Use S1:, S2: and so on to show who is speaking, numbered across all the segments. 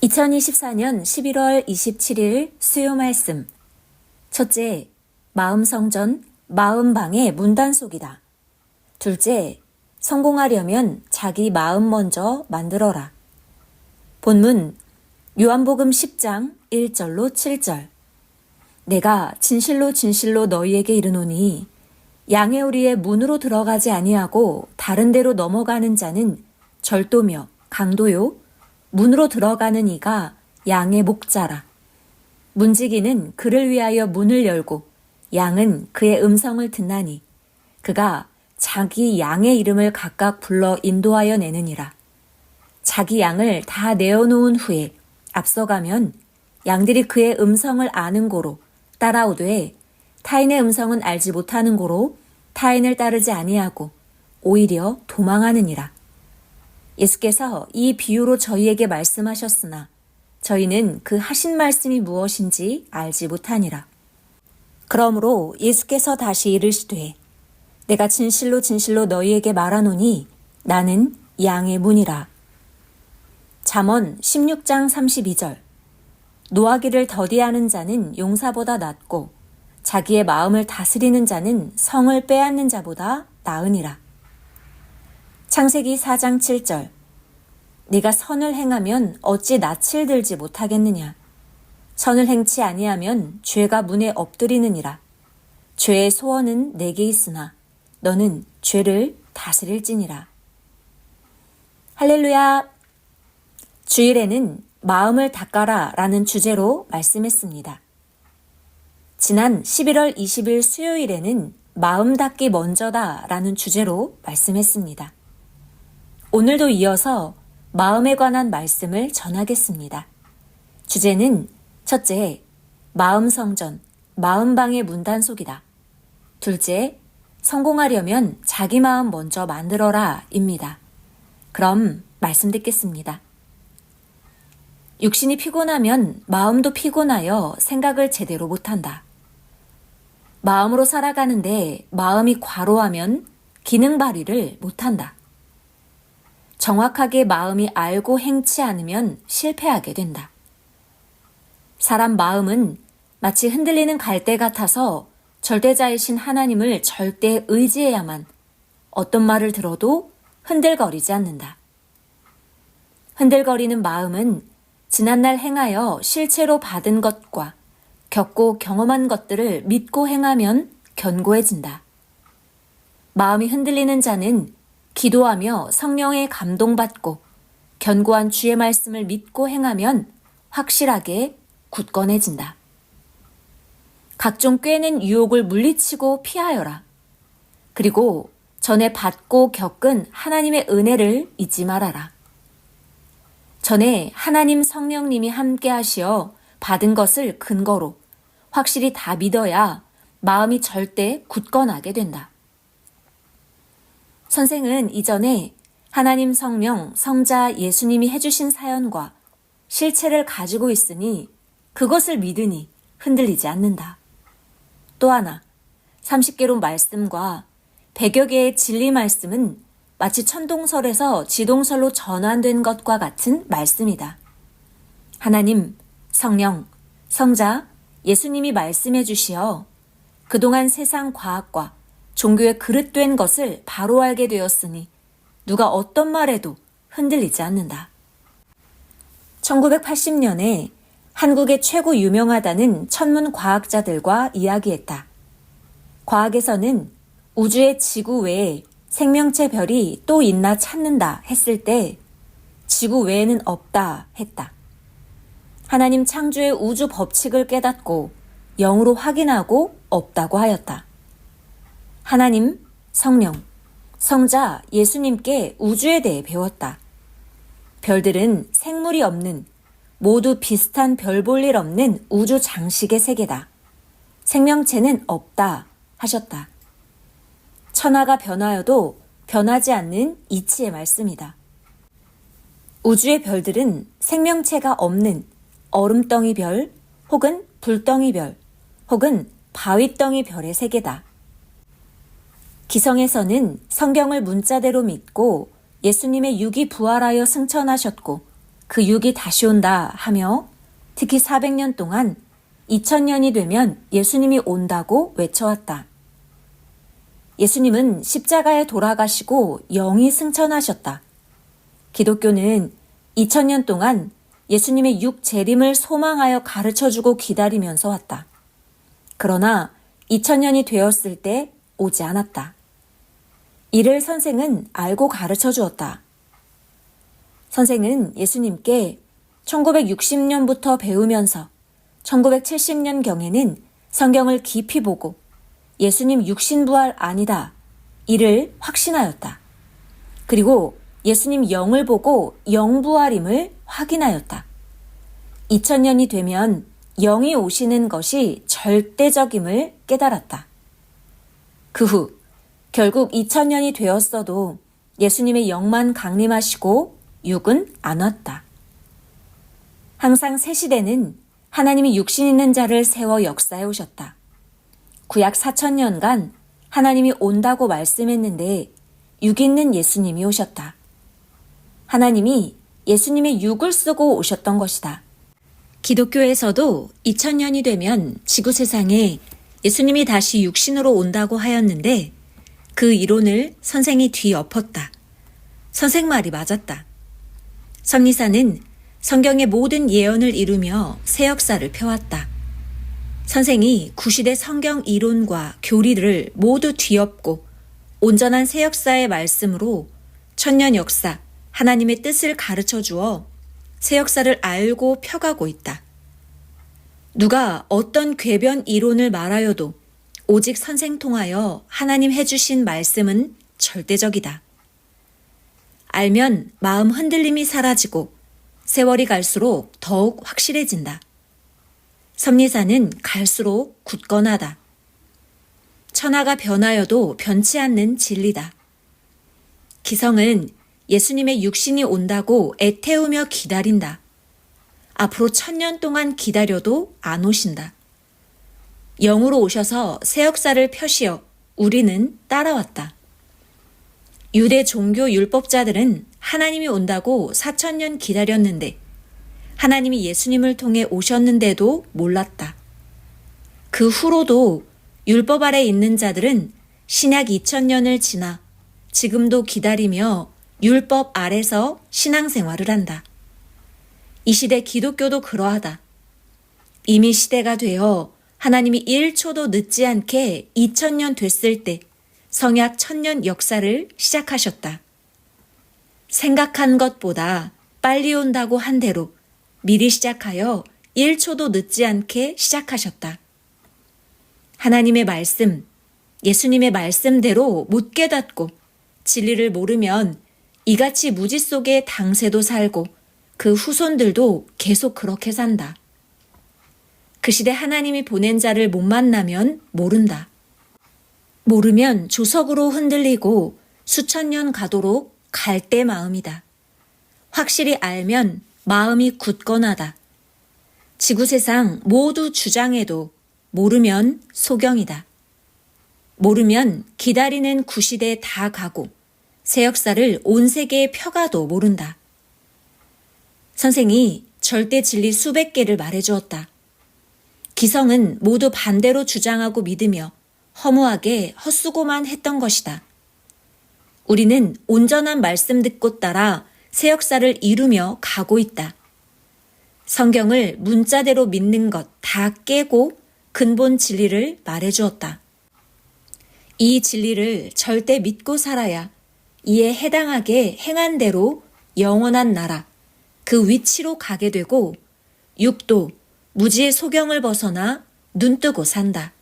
S1: 2024년 11월 27일 수요 말씀. 첫째, 마음성전, 마음방의 문단속이다. 둘째, 성공하려면 자기 마음 먼저 만들어라. 본문 요한복음 10장 1절로 7절. 내가 진실로 진실로 너희에게 이르노니 양의 오리의 문으로 들어가지 아니하고 다른 데로 넘어가는 자는 절도며 강도요 문으로 들어가는 이가 양의 목자라. 문지기는 그를 위하여 문을 열고 양은 그의 음성을 듣나니 그가 자기 양의 이름을 각각 불러 인도하여 내느니라. 자기 양을 다 내어놓은 후에 앞서가면 양들이 그의 음성을 아는 고로 따라오되 타인의 음성은 알지 못하는 고로 타인을 따르지 아니하고 오히려 도망하느니라. 예수께서 이 비유로 저희에게 말씀하셨으나 저희는 그 하신 말씀이 무엇인지 알지 못하니라. 그러므로 예수께서 다시 이르시되 내가 진실로 진실로 너희에게 말하노니 나는 양의 문이라. 잠언 16장 32절. 노하기를 더디하는 자는 용사보다 낫고 자기의 마음을 다스리는 자는 성을 빼앗는 자보다 나으니라. 창세기 4장 7절. 네가 선을 행하면 어찌 낯을 들지 못하겠느냐. 선을 행치 아니하면 죄가 문에 엎드리느니라. 죄의 소원은 내게 있으나 너는 죄를 다스릴지니라. 할렐루야. 주일에는 마음을 닦아라 라는 주제로 말씀했습니다. 지난 11월 20일 수요일에는 마음 닦기 먼저다 라는 주제로 말씀했습니다. 오늘도 이어서 마음에 관한 말씀을 전하겠습니다. 주제는 첫째, 마음성전, 마음방의 문단속이다. 둘째, 성공하려면 자기 마음 먼저 만들어라 입니다. 그럼 말씀 듣겠습니다. 육신이 피곤하면 마음도 피곤하여 생각을 제대로 못한다. 마음으로 살아가는데 마음이 과로하면 기능 발휘를 못한다. 정확하게 마음이 알고 행치 않으면 실패하게 된다. 사람 마음은 마치 흔들리는 갈대 같아서 절대자이신 하나님을 절대 의지해야만 어떤 말을 들어도 흔들거리지 않는다. 흔들거리는 마음은 지난날 행하여 실체로 받은 것과 겪고 경험한 것들을 믿고 행하면 견고해진다. 마음이 흔들리는 자는 기도하며 성령의 감동받고 견고한 주의 말씀을 믿고 행하면 확실하게 굳건해진다. 각종 꾀는 유혹을 물리치고 피하여라. 그리고 전에 받고 겪은 하나님의 은혜를 잊지 말아라. 전에 하나님 성령님이 함께 하시어 받은 것을 근거로 확실히 다 믿어야 마음이 절대 굳건하게 된다. 선생은 이전에 하나님 성령, 성자 예수님이 해주신 사연과 실체를 가지고 있으니 그것을 믿으니 흔들리지 않는다. 또 하나, 30개로 말씀과 100여 개의 진리 말씀은 마치 천동설에서 지동설로 전환된 것과 같은 말씀이다. 하나님, 성령, 성자, 예수님이 말씀해 주시어 그동안 세상 과학과 종교의 그릇된 것을 바로 알게 되었으니 누가 어떤 말에도 흔들리지 않는다. 1980년에 한국의 최고 유명하다는 천문 과학자들과 이야기했다. 과학에서는 우주의 지구 외에 생명체 별이 또 있나 찾는다 했을 때 지구 외에는 없다 했다. 하나님 창조의 우주 법칙을 깨닫고 영으로 확인하고 없다고 하였다. 하나님, 성령, 성자, 예수님께 우주에 대해 배웠다. 별들은 생물이 없는 모두 비슷한 별 볼 일 없는 우주 장식의 세계다. 생명체는 없다 하셨다. 천하가 변하여도 변하지 않는 이치의 말씀이다. 우주의 별들은 생명체가 없는 얼음덩이 별 혹은 불덩이 별 혹은 바위덩이 별의 세계다. 기성에서는 성경을 문자대로 믿고 예수님의 육이 부활하여 승천하셨고 그 육이 다시 온다 하며 특히 400년 동안 2000년이 되면 예수님이 온다고 외쳐왔다. 예수님은 십자가에 돌아가시고 영이 승천하셨다. 기독교는 2000년 동안 예수님의 육 재림을 소망하여 가르쳐주고 기다리면서 왔다. 그러나 2000년이 되었을 때 오지 않았다. 이를 선생은 알고 가르쳐 주었다. 선생은 예수님께 1960년부터 배우면서 1970년경에는 성경을 깊이 보고 예수님 육신부활 아니다. 이를 확신하였다. 그리고 예수님 영을 보고 영부활임을 확인하였다. 2000년이 되면 영이 오시는 것이 절대적임을 깨달았다. 그 후 결국 2000년이 되었어도 예수님의 영만 강림하시고 육은 안 왔다. 항상 새 시대는 하나님이 육신 있는 자를 세워 역사해 오셨다. 구약 4000년간 하나님이 온다고 말씀했는데 육 있는 예수님이 오셨다. 하나님이 예수님의 육을 쓰고 오셨던 것이다. 기독교에서도 2000년이 되면 지구 세상에 예수님이 다시 육신으로 온다고 하였는데 그 이론을 선생이 뒤엎었다. 선생 말이 맞았다. 선리사는 성경의 모든 예언을 이루며 새 역사를 펴왔다. 선생이 구시대 성경 이론과 교리를 모두 뒤엎고 온전한 새 역사의 말씀으로 천년 역사, 하나님의 뜻을 가르쳐 주어 새 역사를 알고 펴가고 있다. 누가 어떤 궤변 이론을 말하여도 오직 선생 통하여 하나님 해주신 말씀은 절대적이다. 알면 마음 흔들림이 사라지고 세월이 갈수록 더욱 확실해진다. 섭리사는 갈수록 굳건하다. 천하가 변하여도 변치 않는 진리다. 기성은 예수님의 육신이 온다고 애태우며 기다린다. 앞으로 1000년 동안 기다려도 안 오신다. 영으로 오셔서 새 역사를 펴시어 우리는 따라왔다. 유대 종교 율법자들은 하나님이 온다고 4000년 기다렸는데 하나님이 예수님을 통해 오셨는데도 몰랐다. 그 후로도 율법 아래 있는 자들은 신약 2000년을 지나 지금도 기다리며 율법 아래서 신앙생활을 한다. 이 시대 기독교도 그러하다. 이미 시대가 되어 하나님이 1초도 늦지 않게 2000년 됐을 때 성약 1000년 역사를 시작하셨다. 생각한 것보다 빨리 온다고 한 대로 미리 시작하여 1초도 늦지 않게 시작하셨다. 하나님의 말씀, 예수님의 말씀대로 못 깨닫고 진리를 모르면 이같이 무지 속에 당세도 살고 그 후손들도 계속 그렇게 산다. 그 시대 하나님이 보낸 자를 못 만나면 모른다. 모르면 조석으로 흔들리고 수천 년 가도록 갈대 마음이다. 확실히 알면 마음이 굳건하다. 지구세상 모두 주장해도 모르면 소경이다. 모르면 기다리는 구시대 다 가고 새 역사를 온 세계에 펴가도 모른다. 선생이 절대 진리 수백 개를 말해주었다. 기성은 모두 반대로 주장하고 믿으며 허무하게 헛수고만 했던 것이다. 우리는 온전한 말씀 듣고 따라 새 역사를 이루며 가고 있다. 성경을 문자대로 믿는 것 다 깨고 근본 진리를 말해주었다. 이 진리를 절대 믿고 살아야 이에 해당하게 행한 대로 영원한 나라, 그 위치로 가게 되고 육도 무지의 소경을 벗어나 눈뜨고 산다.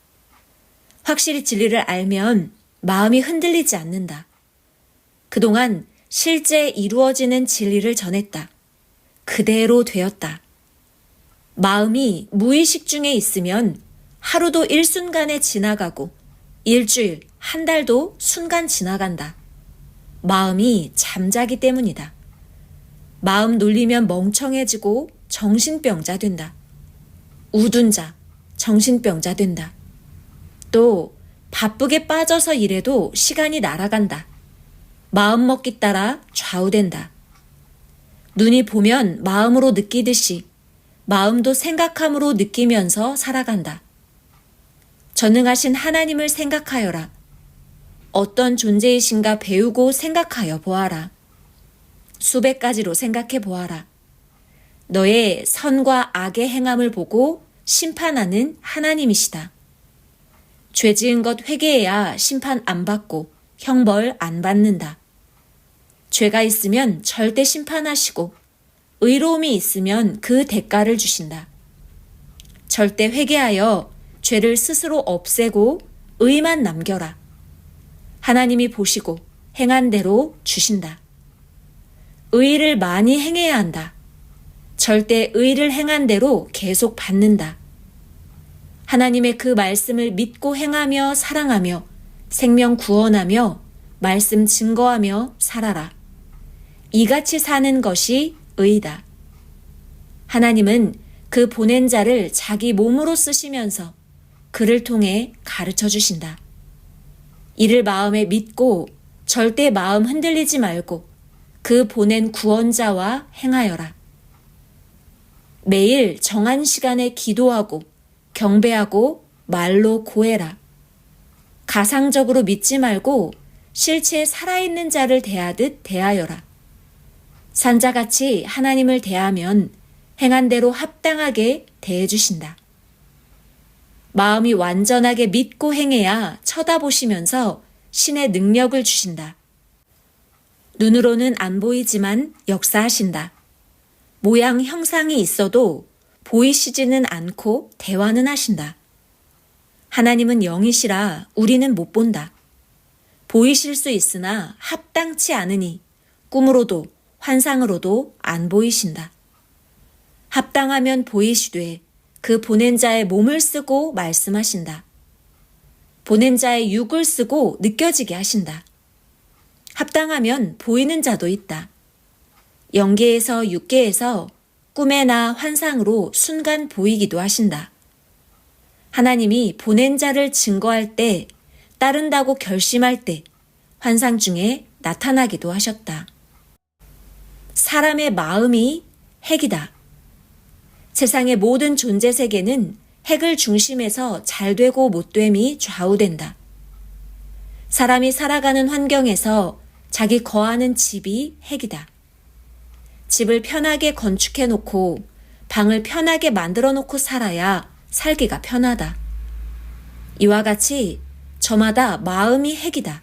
S1: 확실히 진리를 알면 마음이 흔들리지 않는다. 그동안 실제 이루어지는 진리를 전했다. 그대로 되었다. 마음이 무의식 중에 있으면 하루도 일순간에 지나가고 일주일, 한 달도 순간 지나간다. 마음이 잠자기 때문이다. 마음 놀리면 멍청해지고 정신병자 된다. 우둔 자, 정신병자 된다. 또 바쁘게 빠져서 일해도 시간이 날아간다. 마음먹기 따라 좌우된다. 눈이 보면 마음으로 느끼듯이 마음도 생각함으로 느끼면서 살아간다. 전능하신 하나님을 생각하여라. 어떤 존재이신가 배우고 생각하여 보아라. 수백 가지로 생각해 보아라. 너의 선과 악의 행함을 보고 심판하는 하나님이시다. 죄 지은 것 회개해야 심판 안 받고 형벌 안 받는다. 죄가 있으면 절대 심판하시고 의로움이 있으면 그 대가를 주신다. 절대 회개하여 죄를 스스로 없애고 의만 남겨라. 하나님이 보시고 행한 대로 주신다. 의를 많이 행해야 한다. 절대 의를 행한 대로 계속 받는다. 하나님의 그 말씀을 믿고 행하며 사랑하며 생명 구원하며 말씀 증거하며 살아라. 이같이 사는 것이 의다. 하나님은 그 보낸 자를 자기 몸으로 쓰시면서 그를 통해 가르쳐 주신다. 이를 마음에 믿고 절대 마음 흔들리지 말고 그 보낸 구원자와 행하여라. 매일 정한 시간에 기도하고 경배하고 말로 고해라. 가상적으로 믿지 말고 실제 살아있는 자를 대하듯 대하여라. 산자같이 하나님을 대하면 행한 대로 합당하게 대해주신다. 마음이 완전하게 믿고 행해야 쳐다보시면서 신의 능력을 주신다. 눈으로는 안 보이지만 역사하신다. 모양 형상이 있어도 보이시지는 않고 대화는 하신다. 하나님은 영이시라 우리는 못 본다. 보이실 수 있으나 합당치 않으니 꿈으로도 환상으로도 안 보이신다. 합당하면 보이시되 그 보낸 자의 몸을 쓰고 말씀하신다. 보낸 자의 육을 쓰고 느껴지게 하신다. 합당하면 보이는 자도 있다. 영계에서 육계에서 꿈에나 환상으로 순간 보이기도 하신다. 하나님이 보낸 자를 증거할 때, 따른다고 결심할 때 환상 중에 나타나기도 하셨다. 사람의 마음이 핵이다. 세상의 모든 존재 세계는 핵을 중심에서 잘되고 못됨이 좌우된다. 사람이 살아가는 환경에서 자기 거하는 집이 핵이다. 집을 편하게 건축해 놓고 방을 편하게 만들어 놓고 살아야 살기가 편하다. 이와 같이 저마다 마음이 핵이다.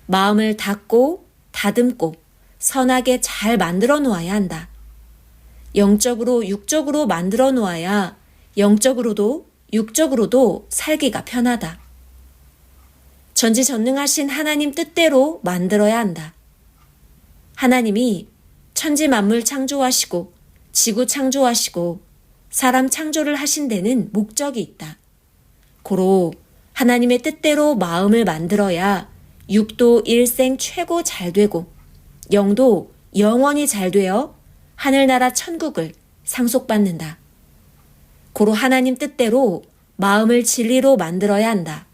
S1: 마음을 닫고 다듬고 선하게 잘 만들어 놓아야 한다. 영적으로 육적으로 만들어 놓아야 영적으로도 육적으로도 살기가 편하다. 전지전능하신 하나님 뜻대로 만들어야 한다. 하나님이 천지 만물 창조하시고 지구 창조하시고 사람 창조를 하신 데는 목적이 있다. 고로 하나님의 뜻대로 마음을 만들어야 육도 일생 최고 잘 되고 영도 영원히 잘 되어 하늘나라 천국을 상속받는다. 고로 하나님 뜻대로 마음을 진리로 만들어야 한다.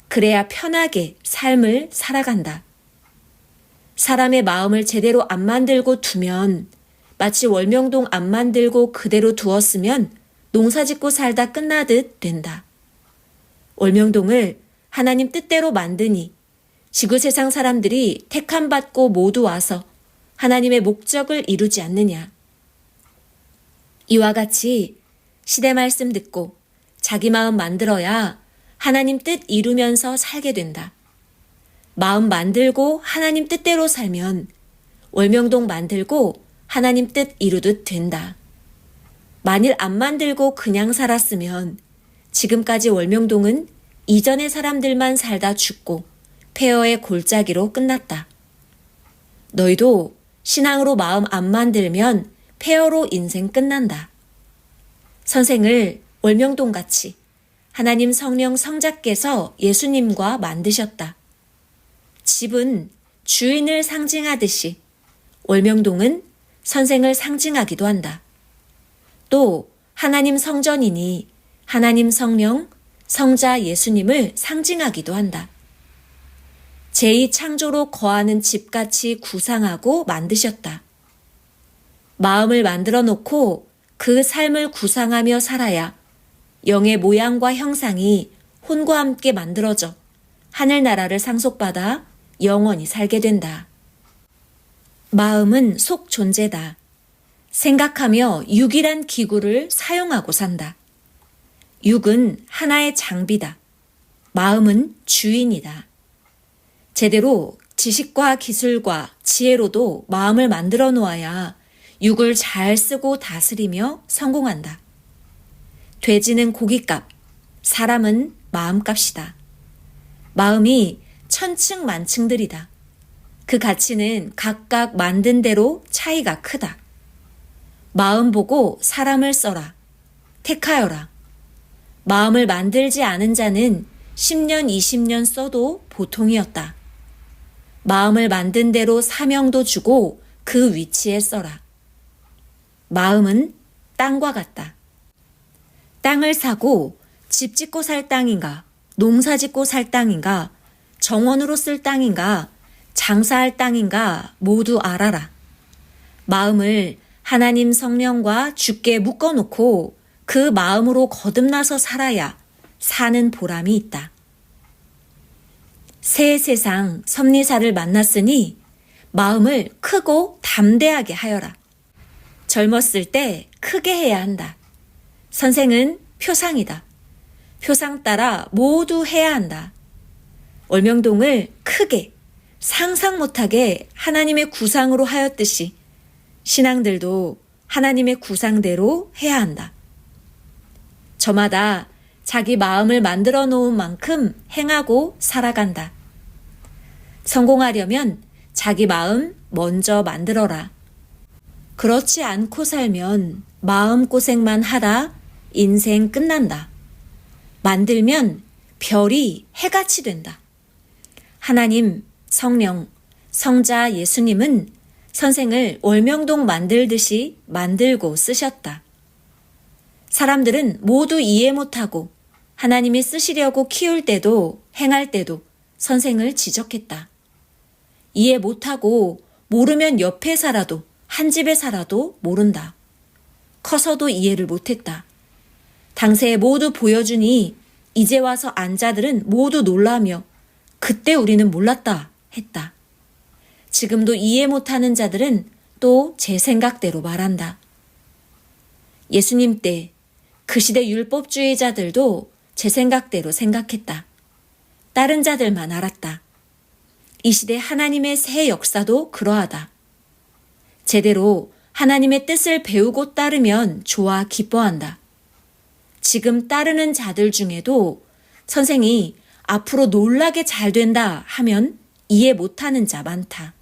S1: 그래야 편하게 삶을 살아간다. 사람의 마음을 제대로 안 만들고 두면 마치 월명동 안 만들고 그대로 두었으면 농사 짓고 살다 끝나듯 된다. 월명동을 하나님 뜻대로 만드니 지구 세상 사람들이 택함 받고 모두 와서 하나님의 목적을 이루지 않느냐. 이와 같이 시대 말씀 듣고 자기 마음 만들어야 하나님 뜻 이루면서 살게 된다. 마음 만들고 하나님 뜻대로 살면 월명동 만들고 하나님 뜻 이루듯 된다. 만일 안 만들고 그냥 살았으면 지금까지 월명동은 이전의 사람들만 살다 죽고 폐허의 골짜기로 끝났다. 너희도 신앙으로 마음 안 만들면 폐허로 인생 끝난다. 선생을 월명동같이 하나님 성령 성자께서 예수님과 만드셨다. 집은 주인을 상징하듯이 월명동은 선생을 상징하기도 한다. 또 하나님 성전이니 하나님 성령, 성자 예수님을 상징하기도 한다. 제2창조로 거하는 집같이 구상하고 만드셨다. 마음을 만들어 놓고 그 삶을 구상하며 살아야 영의 모양과 형상이 혼과 함께 만들어져 하늘나라를 상속받아 영원히 살게 된다. 마음은 속 존재다. 생각하며 육이란 기구를 사용하고 산다. 육은 하나의 장비다. 마음은 주인이다. 제대로 지식과 기술과 지혜로도 마음을 만들어 놓아야 육을 잘 쓰고 다스리며 성공한다. 돼지는 고깃값, 사람은 마음값이다. 마음이 천층만층들이다. 그 가치는 각각 만든 대로 차이가 크다. 마음 보고 사람을 써라. 택하여라. 마음을 만들지 않은 자는 10년, 20년 써도 보통이었다. 마음을 만든 대로 사명도 주고 그 위치에 써라. 마음은 땅과 같다. 땅을 사고 집 짓고 살 땅인가, 농사 짓고 살 땅인가, 정원으로 쓸 땅인가, 장사할 땅인가 모두 알아라. 마음을 하나님 성령과 주께 묶어놓고 그 마음으로 거듭나서 살아야 사는 보람이 있다. 새 세상 섭리사를 만났으니 마음을 크고 담대하게 하여라. 젊었을 때 크게 해야 한다. 선생은 표상이다. 표상 따라 모두 해야 한다. 월명동을 크게 상상 못하게 하나님의 구상으로 하였듯이 신앙들도 하나님의 구상대로 해야 한다. 저마다 자기 마음을 만들어 놓은 만큼 행하고 살아간다. 성공하려면 자기 마음 먼저 만들어라. 그렇지 않고 살면 마음고생만 하다 인생 끝난다. 만들면 별이 해같이 된다. 하나님, 성령, 성자 예수님은 선생을 월명동 만들듯이 만들고 쓰셨다. 사람들은 모두 이해 못하고 하나님이 쓰시려고 키울 때도 행할 때도 선생을 지적했다. 이해 못하고 모르면 옆에 살아도 한 집에 살아도 모른다. 커서도 이해를 못했다. 당시에 모두 보여주니 이제 와서 안자들은 모두 놀라며 그때 우리는 몰랐다 했다. 지금도 이해 못하는 자들은 또 제 생각대로 말한다. 예수님 때 그 시대 율법주의자들도 제 생각대로 생각했다. 다른 자들만 알았다. 이 시대 하나님의 새 역사도 그러하다. 제대로 하나님의 뜻을 배우고 따르면 좋아 기뻐한다. 지금 따르는 자들 중에도 선생이 앞으로 놀라게 잘 된다 하면 이해 못하는 자 많다.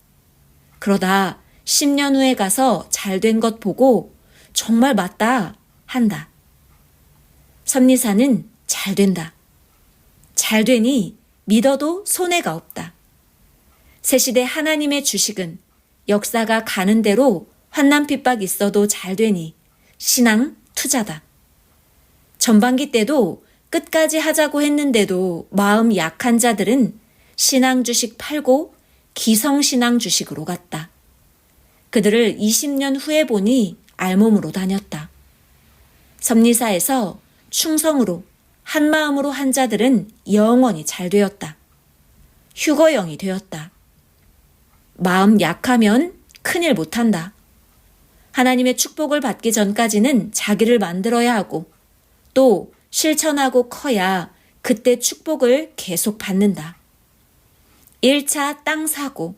S1: 그러다 10년 후에 가서 잘 된 것 보고 정말 맞다 한다. 섭리사는 잘 된다. 잘 되니 믿어도 손해가 없다. 새시대 하나님의 주식은 역사가 가는 대로 환난 핍박 있어도 잘 되니 신앙 투자다. 전반기 때도 끝까지 하자고 했는데도 마음 약한 자들은 신앙 주식 팔고 기성신앙 주식으로 갔다. 그들을 20년 후에 보니 알몸으로 다녔다. 섭리사에서 충성으로 한 마음으로 한 자들은 영원히 잘 되었다. 휴거영이 되었다. 마음 약하면 큰일 못한다. 하나님의 축복을 받기 전까지는 자기를 만들어야 하고 또 실천하고 커야 그때 축복을 계속 받는다. 1차 땅 사고,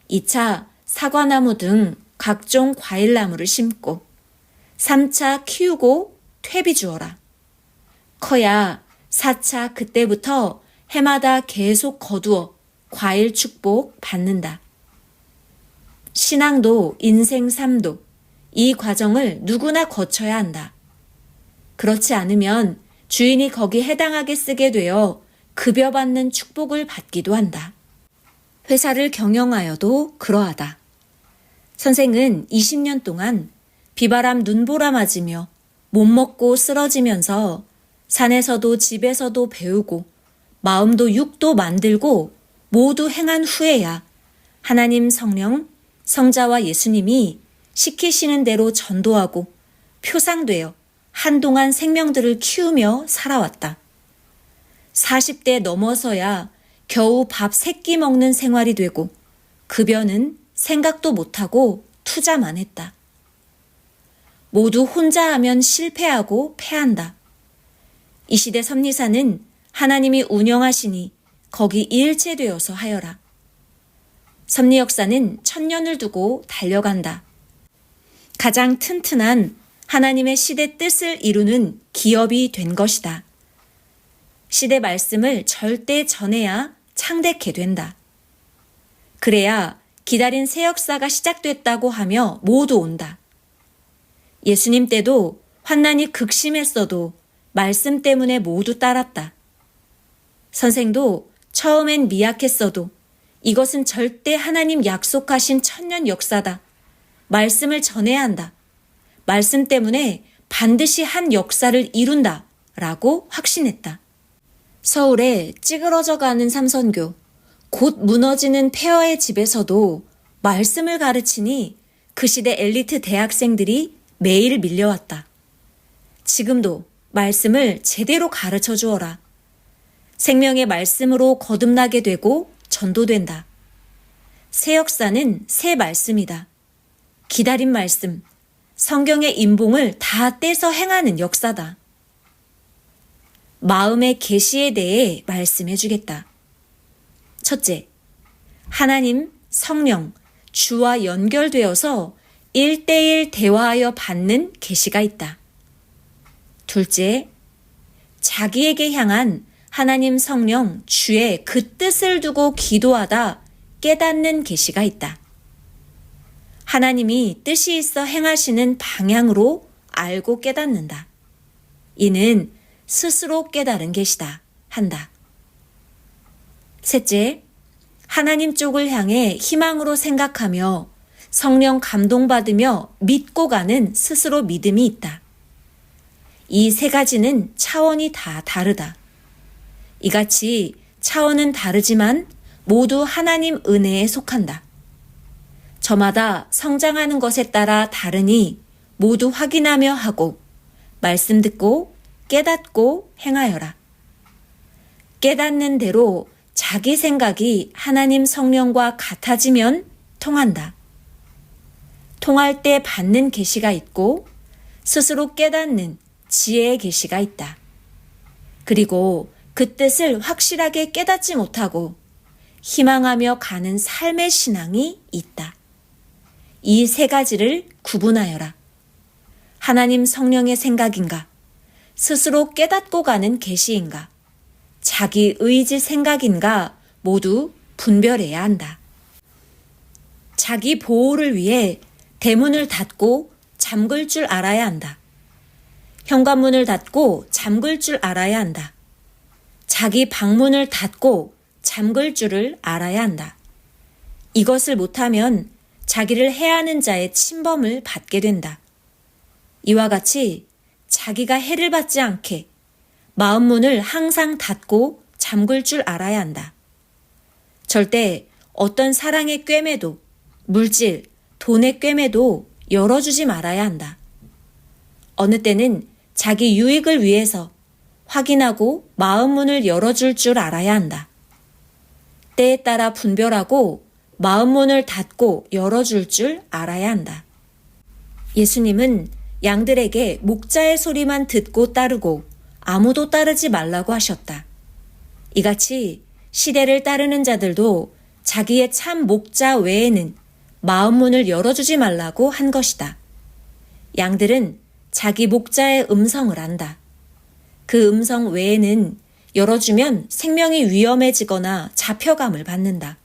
S1: 2차 사과나무 등 각종 과일나무를 심고 3차 키우고 퇴비 주어라. 커야 4차 그때부터 해마다 계속 거두어 과일 축복 받는다. 신앙도 인생 삶도 이 과정을 누구나 거쳐야 한다. 그렇지 않으면 주인이 거기 해당하게 쓰게 되어 급여받는 축복을 받기도 한다. 회사를 경영하여도 그러하다. 선생은 20년 동안 비바람 눈보라 맞으며 못 먹고 쓰러지면서 산에서도 집에서도 배우고 마음도 육도 만들고 모두 행한 후에야 하나님 성령, 성자와 예수님이 시키시는 대로 전도하고 표상되어 한동안 생명들을 키우며 살아왔다. 40대 넘어서야 겨우 밥 3끼 먹는 생활이 되고 급여는 생각도 못하고 투자만 했다. 모두 혼자 하면 실패하고 패한다. 이 시대 섭리사는 하나님이 운영하시니 거기 일체되어서 하여라. 섭리 역사는 1000년을 두고 달려간다. 가장 튼튼한 하나님의 시대 뜻을 이루는 기업이 된 것이다. 시대 말씀을 절대 전해야 창대케 된다. 그래야 기다린 새 역사가 시작됐다고 하며 모두 온다. 예수님 때도 환난이 극심했어도 말씀 때문에 모두 따랐다. 선생도 처음엔 미약했어도 이것은 절대 하나님 약속하신 1000년 역사다. 말씀을 전해야 한다. 말씀 때문에 반드시 한 역사를 이룬다. 라고 확신했다. 서울의 찌그러져가는 삼선교, 곧 무너지는 폐허의 집에서도 말씀을 가르치니 그 시대 엘리트 대학생들이 매일 밀려왔다. 지금도 말씀을 제대로 가르쳐 주어라. 생명의 말씀으로 거듭나게 되고 전도된다. 새 역사는 새 말씀이다. 기다린 말씀, 성경의 인봉을 다 떼서 행하는 역사다. 마음의 계시에 대해 말씀해 주겠다. 첫째, 하나님, 성령, 주와 연결되어서 1대1 대화하여 받는 계시가 있다. 둘째, 자기에게 향한 하나님 성령 주의 그 뜻을 두고 기도하다 깨닫는 계시가 있다. 하나님이 뜻이 있어 행하시는 방향으로 알고 깨닫는다. 이는 스스로 깨달은 계시다 한다. 셋째, 하나님 쪽을 향해 희망으로 생각하며 성령 감동받으며 믿고 가는 스스로 믿음이 있다. 이 세 가지는 차원이 다 다르다. 이같이 차원은 다르지만 모두 하나님 은혜에 속한다. 저마다 성장하는 것에 따라 다르니 모두 확인하며 하고 말씀 듣고 깨닫고 행하여라. 깨닫는 대로 자기 생각이 하나님 성령과 같아지면 통한다. 통할 때 받는 계시가 있고 스스로 깨닫는 지혜의 계시가 있다. 그리고 그 뜻을 확실하게 깨닫지 못하고 희망하며 가는 삶의 신앙이 있다. 이 세 가지를 구분하여라. 하나님 성령의 생각인가? 스스로 깨닫고 가는 계시인가? 자기 의지 생각인가? 모두 분별해야 한다. 자기 보호를 위해 대문을 닫고 잠글 줄 알아야 한다. 현관문을 닫고 잠글 줄 알아야 한다. 자기 방문을 닫고 잠글 줄을 알아야 한다. 이것을 못하면 자기를 해하는 자의 침범을 받게 된다. 이와 같이 자기가 해를 받지 않게 마음문을 항상 닫고 잠글 줄 알아야 한다. 절대 어떤 사랑의 꿰매도 물질, 돈의 꿰매도 열어주지 말아야 한다. 어느 때는 자기 유익을 위해서 확인하고 마음문을 열어줄 줄 알아야 한다. 때에 따라 분별하고 마음문을 닫고 열어줄 줄 알아야 한다. 예수님은 양들에게 목자의 소리만 듣고 따르고 아무도 따르지 말라고 하셨다. 이같이 시대를 따르는 자들도 자기의 참 목자 외에는 마음문을 열어주지 말라고 한 것이다. 양들은 자기 목자의 음성을 안다. 그 음성 외에는 열어주면 생명이 위험해지거나 잡혀감을 받는다.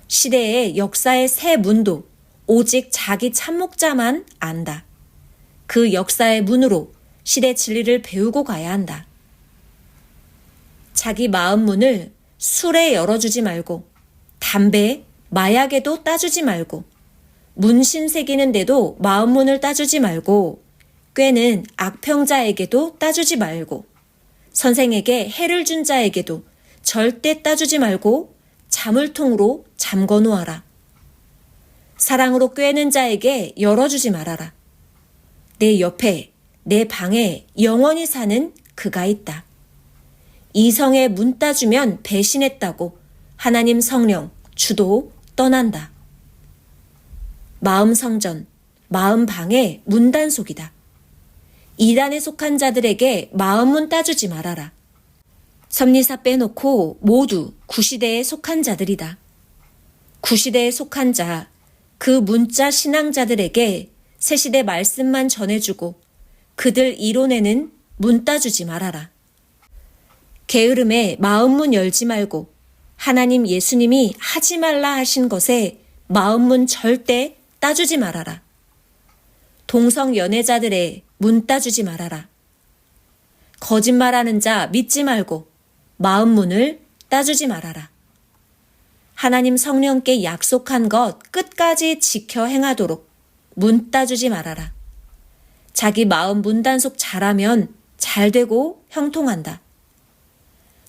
S1: 시대의 역사의 새 문도 오직 자기 참목자만 안다. 그 역사의 문으로 시대 진리를 배우고 가야 한다. 자기 마음 문을 술에 열어주지 말고 담배, 마약에도 따주지 말고 문신 새기는데도 마음 문을 따주지 말고 꾀는 악평자에게도 따주지 말고 선생에게 해를 준 자에게도 절대 따주지 말고 자물통으로 잠궈 놓아라. 사랑으로 꿰는 자에게 열어주지 말아라. 내 옆에, 내 방에 영원히 사는 그가 있다. 이성에 문 따주면 배신했다고 하나님 성령, 주도 떠난다. 마음 성전, 마음 방의 문단속이다. 이단에 속한 자들에게 마음 문 따주지 말아라. 섭리사 빼놓고 모두 구시대에 속한 자들이다. 구시대에 속한 자, 그 문자 신앙자들에게 새시대 말씀만 전해주고 그들 이론에는 문 따주지 말아라. 게으름에 마음문 열지 말고 하나님 예수님이 하지 말라 하신 것에 마음문 절대 따주지 말아라. 동성 연애자들의 문 따주지 말아라. 거짓말하는 자 믿지 말고 마음문을 따주지 말아라. 하나님 성령께 약속한 것 끝까지 지켜 행하도록 문 따주지 말아라. 자기 마음 문단속 잘하면 잘되고 형통한다.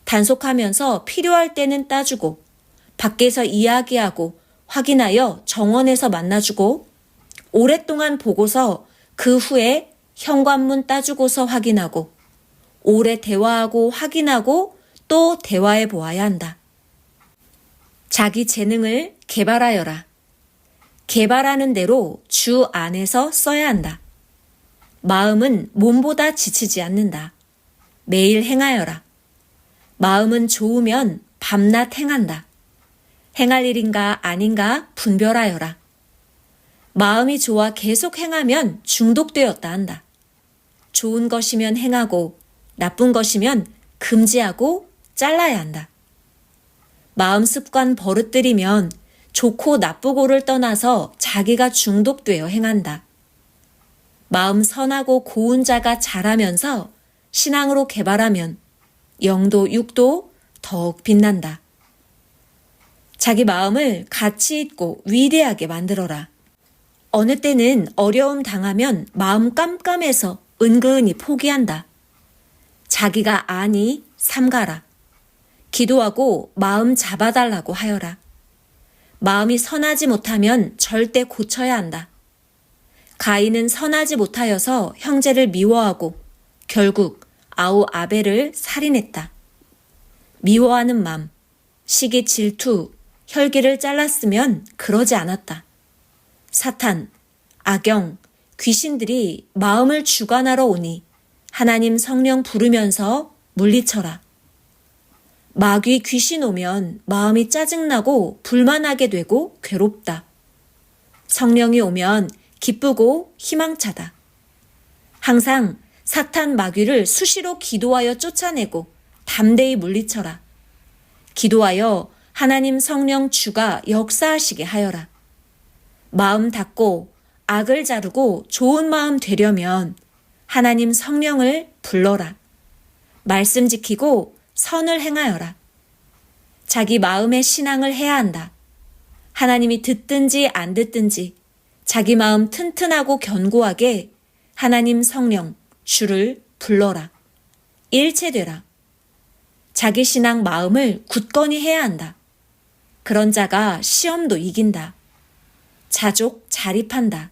S1: 단속하면서 필요할 때는 따주고 밖에서 이야기하고 확인하여 정원에서 만나주고 오랫동안 보고서 그 후에 현관문 따주고서 확인하고 오래 대화하고 확인하고 또 대화해 보아야 한다. 자기 재능을 개발하여라. 개발하는 대로 주 안에서 써야 한다. 마음은 몸보다 지치지 않는다. 매일 행하여라. 마음은 좋으면 밤낮 행한다. 행할 일인가 아닌가 분별하여라. 마음이 좋아 계속 행하면 중독되었다 한다. 좋은 것이면 행하고 나쁜 것이면 금지하고 잘라야 한다. 마음 습관 버릇들이면 좋고 나쁘고를 떠나서 자기가 중독되어 행한다. 마음 선하고 고운 자가 자라면서 신앙으로 개발하면 영도 육도 더욱 빛난다. 자기 마음을 가치 있고 위대하게 만들어라. 어느 때는 어려움 당하면 마음 깜깜해서 은근히 포기한다. 자기가 아니 삼가라. 기도하고 마음 잡아달라고 하여라. 마음이 선하지 못하면 절대 고쳐야 한다. 가인은 선하지 못하여서 형제를 미워하고 결국 아우 아벨을 살인했다. 미워하는 맘, 시기 질투, 혈기를 잘랐으면 그러지 않았다. 사탄, 악영, 귀신들이 마음을 주관하러 오니 하나님 성령 부르면서 물리쳐라. 마귀 귀신 오면 마음이 짜증나고 불만하게 되고 괴롭다. 성령이 오면 기쁘고 희망차다. 항상 사탄 마귀를 수시로 기도하여 쫓아내고 담대히 물리쳐라. 기도하여 하나님 성령 주가 역사하시게 하여라. 마음 닫고 악을 자르고 좋은 마음 되려면 하나님 성령을 불러라. 말씀 지키고 선을 행하여라. 자기 마음의 신앙을 해야 한다. 하나님이 듣든지 안 듣든지 자기 마음 튼튼하고 견고하게 하나님 성령 주를 불러라. 일체되라. 자기 신앙 마음을 굳건히 해야 한다. 그런 자가 시험도 이긴다. 자족 자립한다.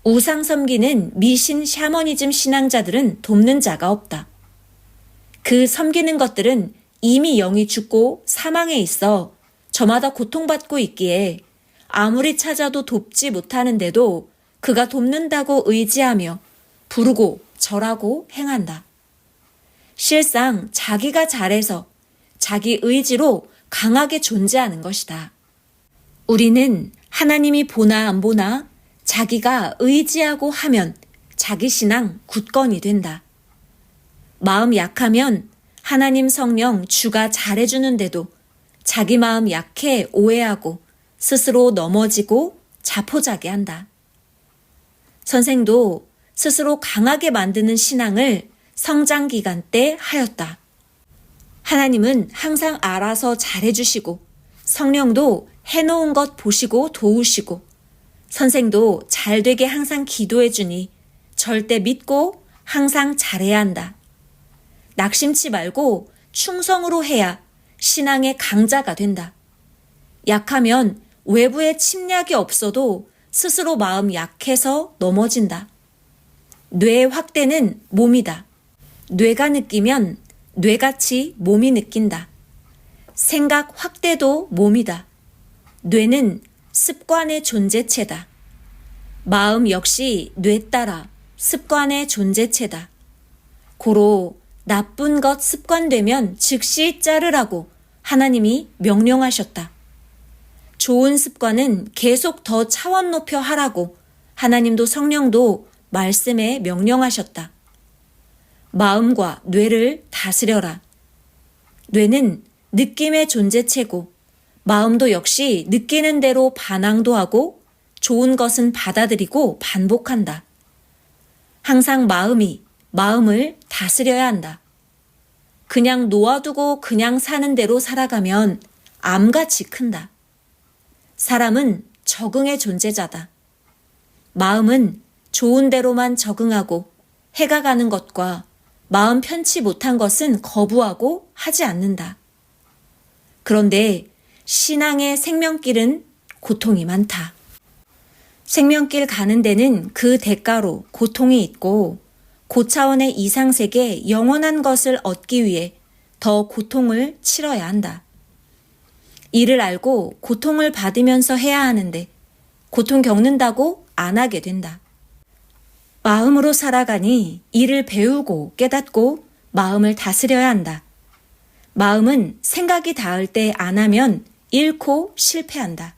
S1: 우상 섬기는 미신 샤머니즘 신앙자들은 돕는 자가 없다. 그 섬기는 것들은 이미 영이 죽고 사망에 있어 저마다 고통받고 있기에 아무리 찾아도 돕지 못하는데도 그가 돕는다고 의지하며 부르고 절하고 행한다. 실상 자기가 잘해서 자기 의지로 강하게 존재하는 것이다. 우리는 하나님이 보나 안 보나 자기가 의지하고 하면 자기 신앙 굳건히 된다. 마음 약하면 하나님 성령 주가 잘해주는데도 자기 마음 약해 오해하고 스스로 넘어지고 자포자기 한다. 선생도 스스로 강하게 만드는 신앙을 성장 기간 때 하였다. 하나님은 항상 알아서 잘해주시고 성령도 해놓은 것 보시고 도우시고 선생도 잘되게 항상 기도해주니 절대 믿고 항상 잘해야 한다. 낙심치 말고 충성으로 해야 신앙의 강자가 된다. 약하면 외부의 침략이 없어도 스스로 마음 약해서 넘어진다. 뇌의 확대는 몸이다. 뇌가 느끼면 뇌같이 몸이 느낀다. 생각 확대도 몸이다. 뇌는 습관의 존재체다. 마음 역시 뇌 따라 습관의 존재체다. 고로 나쁜 것 습관되면 즉시 자르라고 하나님이 명령하셨다. 좋은 습관은 계속 더 차원 높여 하라고 하나님도 성령도 말씀에 명령하셨다. 마음과 뇌를 다스려라. 뇌는 느낌의 존재체고 마음도 역시 느끼는 대로 반항도 하고 좋은 것은 받아들이고 반복한다. 항상 마음이 마음을 다스려야 한다. 그냥 놓아두고 그냥 사는 대로 살아가면 암같이 큰다. 사람은 적응의 존재자다. 마음은 좋은 대로만 적응하고 해가 가는 것과 마음 편치 못한 것은 거부하고 하지 않는다. 그런데 신앙의 생명길은 고통이 많다. 생명길 가는 데는 그 대가로 고통이 있고 고차원의 이상세계 영원한 것을 얻기 위해 더 고통을 치러야 한다. 이를 알고 고통을 받으면서 해야 하는데 고통 겪는다고 안 하게 된다. 마음으로 살아가니 이를 배우고 깨닫고 마음을 다스려야 한다. 마음은 생각이 닿을 때 안 하면 잃고 실패한다.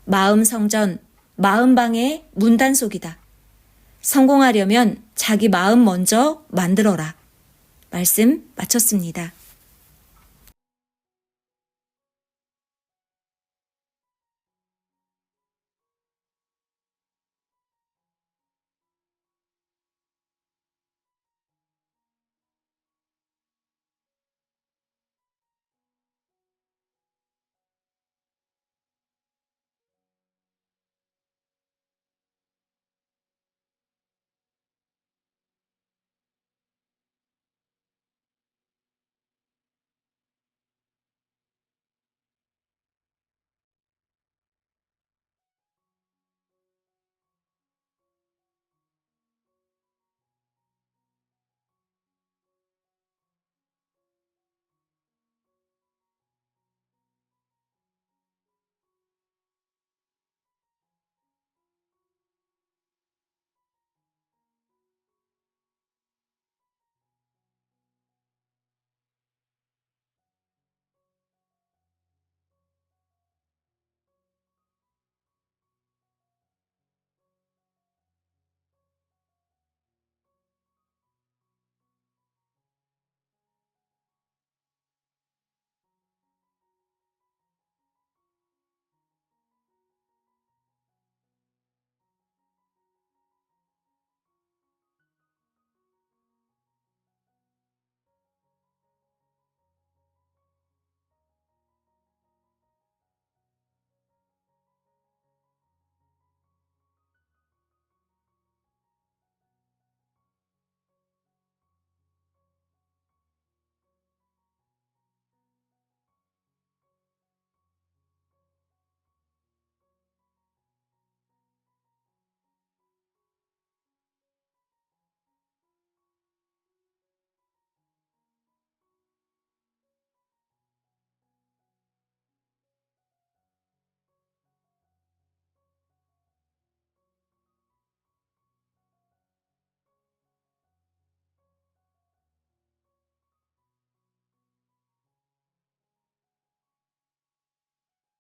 S1: 마음 성전, 마음방의 문단속이다. 성공하려면 자기 마음 먼저 만들어라. 말씀 마쳤습니다.